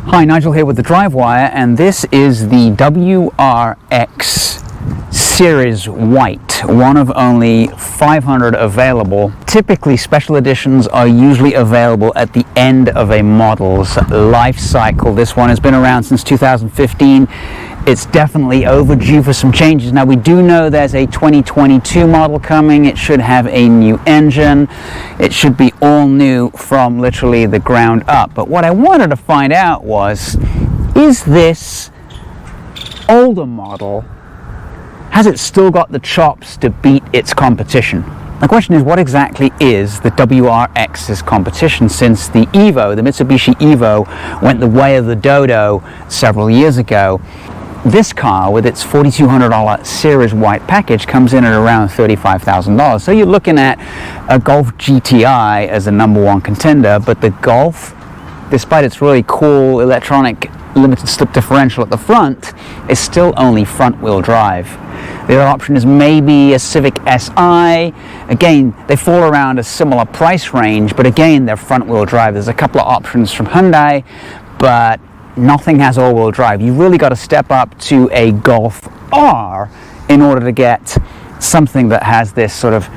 Hi, Nigel here with the Drivewire, and this is the WRX Series White, one of only 500 available. Typically, special editions are usually available at the end of a model's life cycle. This one has been around since 2015. It's definitely overdue for some changes. Now, we do know there's a 2022 model coming. It should have a new engine. It should be all new from literally the ground up. But what I wanted to find out was, is this older model, has it still got the chops to beat its competition? The question is, what exactly is the WRX's competition, since the Evo, the Mitsubishi Evo, went the way of the Dodo several years ago? This car, with its $4,200 Series White package, comes in at around $35,000. So you're looking at a Golf GTI as the #1 contender, but the Golf, despite its really cool electronic limited slip differential at the front, is still only front-wheel drive. The other option is maybe a Civic SI. Again, they fall around a similar price range, but again, they're front-wheel drive. There's a couple of options from Hyundai, but nothing has all-wheel drive. You really got to step up to a Golf R in order to get something that has this sort of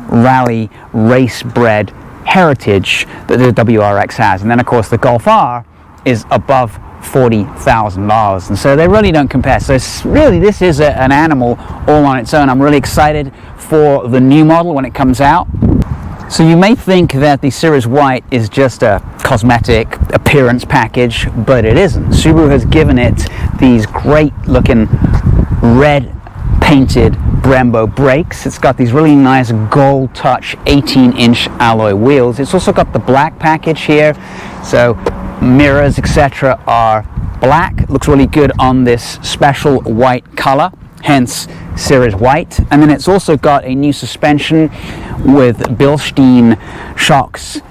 rally race-bred heritage that the WRX has. And then, of course, the Golf R is above $40,000, and so they really don't compare. So this is an animal all on its own. I'm really excited for the new model when it comes out. So you may think that the Series White is just a cosmetic appearance package, but it isn't. Subaru has given it these great looking red painted Brembo brakes. It's got these really nice gold touch 18-inch alloy wheels. It's also got the black package here, so mirrors etc. are black. Looks really good on this special white color, hence Series White. And then it's also got a new suspension with Bilstein shocks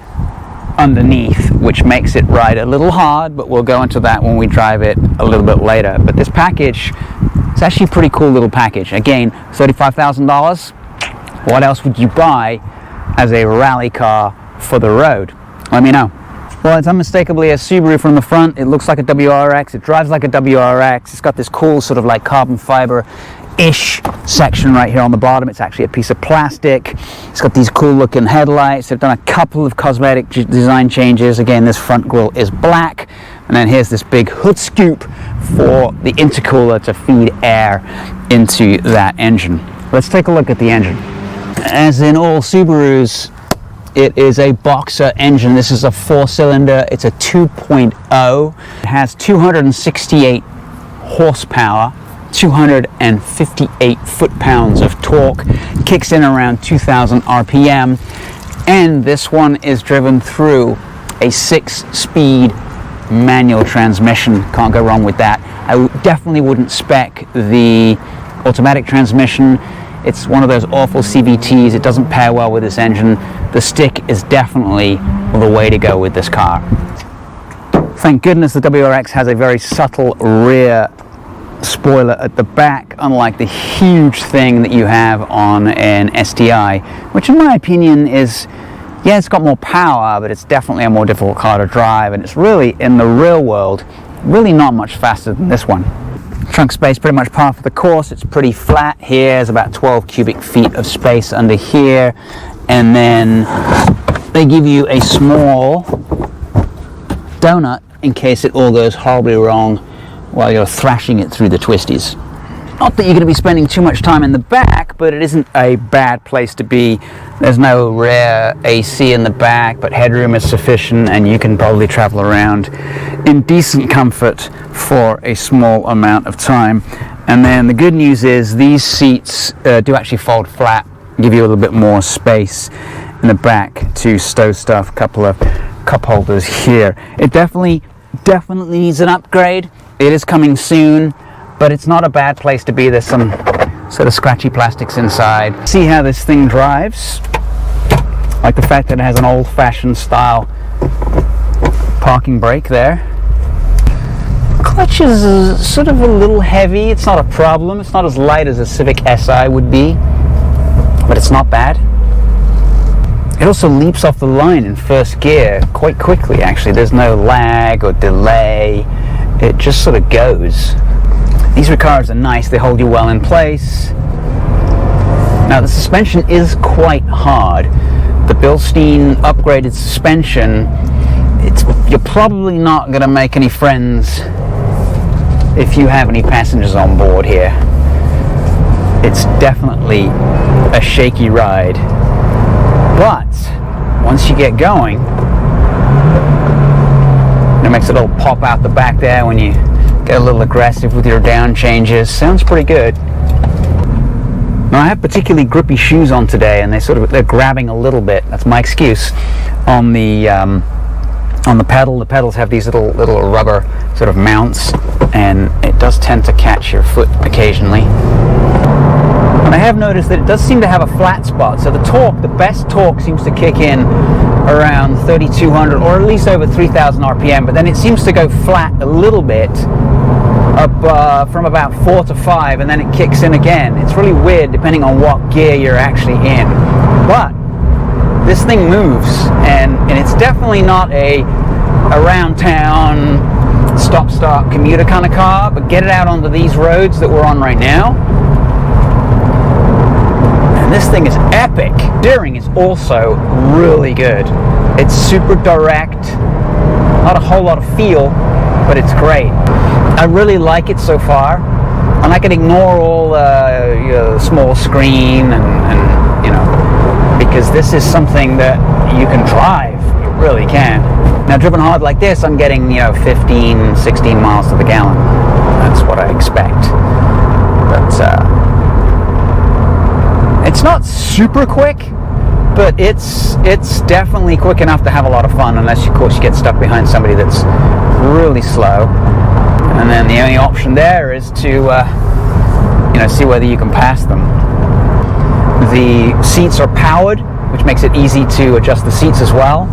underneath, which makes it ride a little hard, but we'll go into that when we drive it a little bit later. But this package, it's actually a pretty cool little package. Again, $35,000. What else would you buy as a rally car for the road? Let me know. Well, it's unmistakably a Subaru from the front. It looks like a WRX. It drives like a WRX. It's got this cool sort of like carbon fiber-ish section right here on the bottom. It's actually a piece of plastic. It's got these cool looking headlights. They've done a couple of cosmetic design changes. Again, this front grille is black. And then here's this big hood scoop for the intercooler to feed air into that engine. Let's take a look at the engine. As in all Subarus, it is a boxer engine. This is a 4-cylinder. It's a 2.0. It has 268 horsepower, 258 foot-pounds of torque, kicks in around 2,000 RPM, and this one is driven through a 6-speed manual transmission. Can't go wrong with that. I definitely wouldn't spec the automatic transmission. It's one of those awful CVTs. It doesn't pair well with this engine. The stick is definitely the way to go with this car. Thank goodness the WRX has a very subtle rear spoiler at the back, unlike the huge thing that you have on an STI, which in my opinion is, yeah, it's got more power, but it's definitely a more difficult car to drive, and it's really, in the real world, really not much faster than this one. Trunk space pretty much par for the course. It's pretty flat here. There's about 12 cubic feet of space under here, and then they give you a small donut in case it all goes horribly wrong while you're thrashing it through the twisties. Not that you're going to be spending too much time in the back, but it isn't a bad place to be. There's no rear AC in the back, but headroom is sufficient, and you can probably travel around in decent comfort for a small amount of time. And then the good news is these seats do actually fold flat, give you a little bit more space in the back to stow stuff. A couple of cup holders here. It definitely needs an upgrade. It is coming soon, but it's not a bad place to be. There's some sort of scratchy plastics inside. See how this thing drives? Like the fact that it has an old-fashioned style parking brake there. Clutch is sort of a little heavy. It's not a problem. It's not as light as a Civic SI would be, but it's not bad. It also leaps off the line in first gear quite quickly, actually. There's no lag or delay. It just sort of goes. These recars are nice. They hold you well in place. Now, the suspension is quite hard. The Bilstein upgraded suspension, you're probably not going to make any friends if you have any passengers on board here. It's definitely a shaky ride. But once you get going, it makes it all pop out the back there when you get a little aggressive with your down changes. Sounds pretty good. Now, I have particularly grippy shoes on today, and they're grabbing a little bit. That's my excuse. On the pedal, the pedals have these little rubber sort of mounts, and it does tend to catch your foot occasionally. And I have noticed that it does seem to have a flat spot, so the best torque seems to kick in around 3,200 or at least over 3,000 RPM, but then it seems to go flat a little bit up from about 4 to 5, and then it kicks in again. It's really weird depending on what gear you're actually in. But this thing moves, and it's definitely not a around town stop-start commuter kind of car, but get it out onto these roads that we're on right now. This thing is epic. Steering is also really good. It's super direct, not a whole lot of feel, but it's great. I really like it so far, and I can ignore all the small screen and because this is something that you can drive. You really can. Now, driven hard like this, I'm getting 15, 16 miles to the gallon. That's what I expect. But it's not super quick, but it's definitely quick enough to have a lot of fun, unless of course you get stuck behind somebody that's really slow. And then the only option there is to see whether you can pass them. The seats are powered, which makes it easy to adjust the seats as well,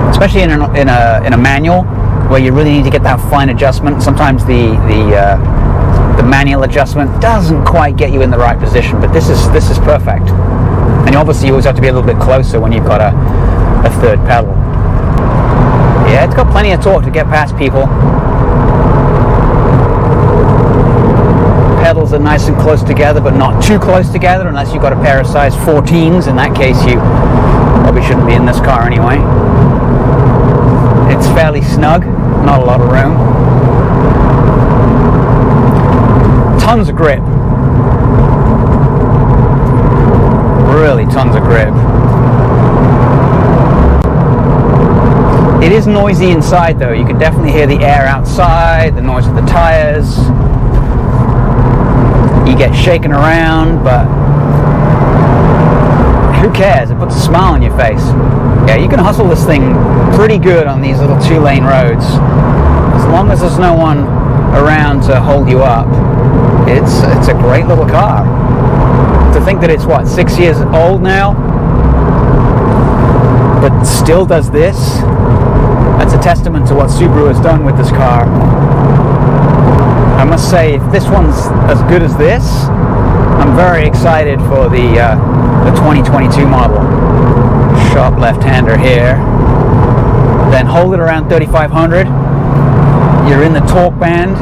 especially in a manual where you really need to get that fine adjustment. Sometimes the manual adjustment doesn't quite get you in the right position, but this is perfect. And obviously you always have to be a little bit closer when you've got a third pedal. Yeah, it's got plenty of torque to get past people. Pedals are nice and close together, but not too close together unless you've got a pair of size 14s. In that case, you probably shouldn't be in this car anyway. It's fairly snug, not a lot of room. Tons of grip. Really tons of grip. It is noisy inside though. You can definitely hear the air outside, the noise of the tires. You get shaken around, but who cares? It puts a smile on your face. Yeah, you can hustle this thing pretty good on these little 2-lane roads. As long as there's no one around to hold you up. It's a great little car. To think that it's 6 years old now, but still does this, that's a testament to what Subaru has done with this car. I must say, if this one's as good as this, I'm very excited for the 2022 model. Sharp left-hander here. Then hold it around 3,500. You're in the torque band.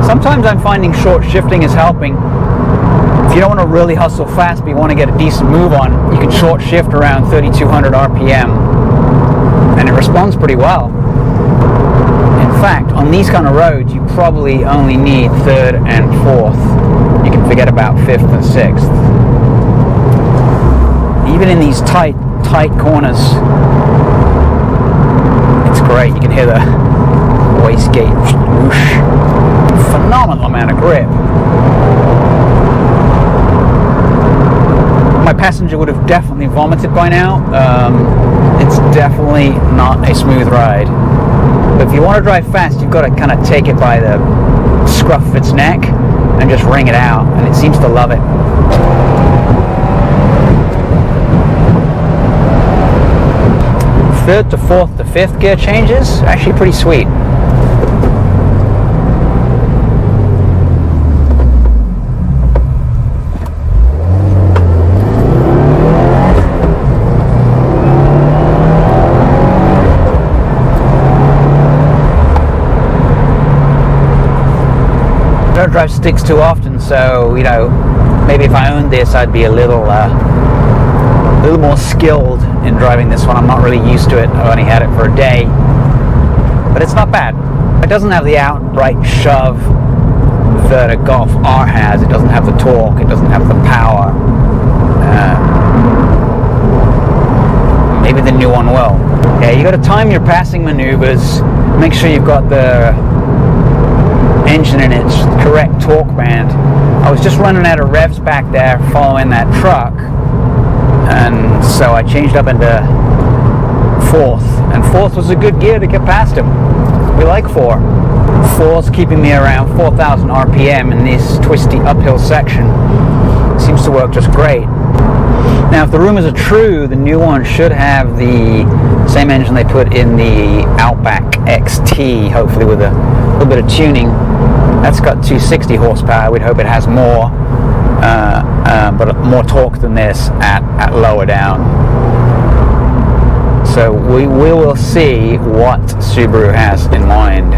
Sometimes I'm finding short shifting is helping. If you don't want to really hustle fast, but you want to get a decent move on, you can short shift around 3,200 RPM, and it responds pretty well. In fact, on these kind of roads, you probably only need 3rd and 4th. You can forget about 5th and 6th. Even in these tight corners, it's great. You can hear the wastegate whoosh. Phenomenal amount of grip. My passenger would have definitely vomited by now. It's definitely not a smooth ride. But if you want to drive fast, you've got to kind of take it by the scruff of its neck and just wring it out, and it seems to love it. 3rd to 4th to 5th gear changes, actually pretty sweet. don't drive sticks too often, so you know, maybe if I owned this, I'd be a little more skilled in driving this one. I'm not really used to it. I've only had it for a day, but it's not bad. It doesn't have the outright shove that a Golf R has. It doesn't have the torque. It doesn't have the power. Maybe the new one will. Yeah, you got to time your passing maneuvers. Make sure you've got the engine in its correct torque band. I was just running out of revs back there following that truck, and so I changed up into fourth, and fourth was a good gear to get past him. We like four. Four's keeping me around 4,000 RPM in this twisty uphill section. Seems to work just great. Now, if the rumors are true, the new one should have the same engine they put in the Outback XT, hopefully with a little bit of tuning. That's got 260 horsepower. We'd hope it has more, but more torque than this at lower down. So we will see what Subaru has in mind.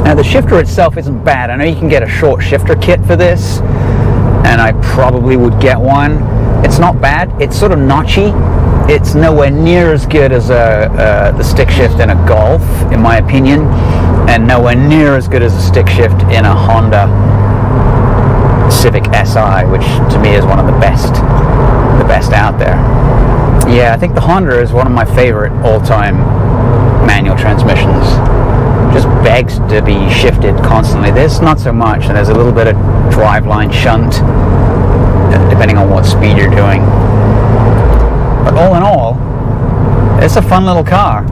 Now, the shifter itself isn't bad. I know you can get a short shifter kit for this, and I probably would get one. It's not bad. It's sort of notchy. It's nowhere near as good as the stick shift in a Golf, in my opinion, and nowhere near as good as a stick shift in a Honda Civic SI, which to me is one of the best out there. Yeah, I think the Honda is one of my favorite all-time manual transmissions. Just begs to be shifted constantly. This not so much, and there's a little bit of driveline shunt depending on what speed you're doing. But all in all, it's a fun little car.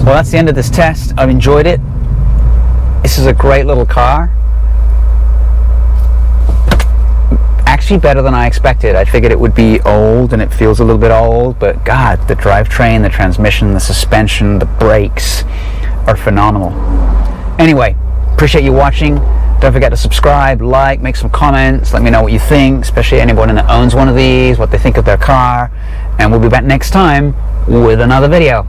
Well, that's the end of this test. I've enjoyed it. This is a great little car. Actually better than I expected. I figured it would be old, and it feels a little bit old, but God, the drivetrain, the transmission, the suspension, the brakes are phenomenal. Anyway, appreciate you watching. Don't forget to subscribe, like, make some comments, let me know what you think, especially anyone that owns one of these, what they think of their car, and we'll be back next time with another video.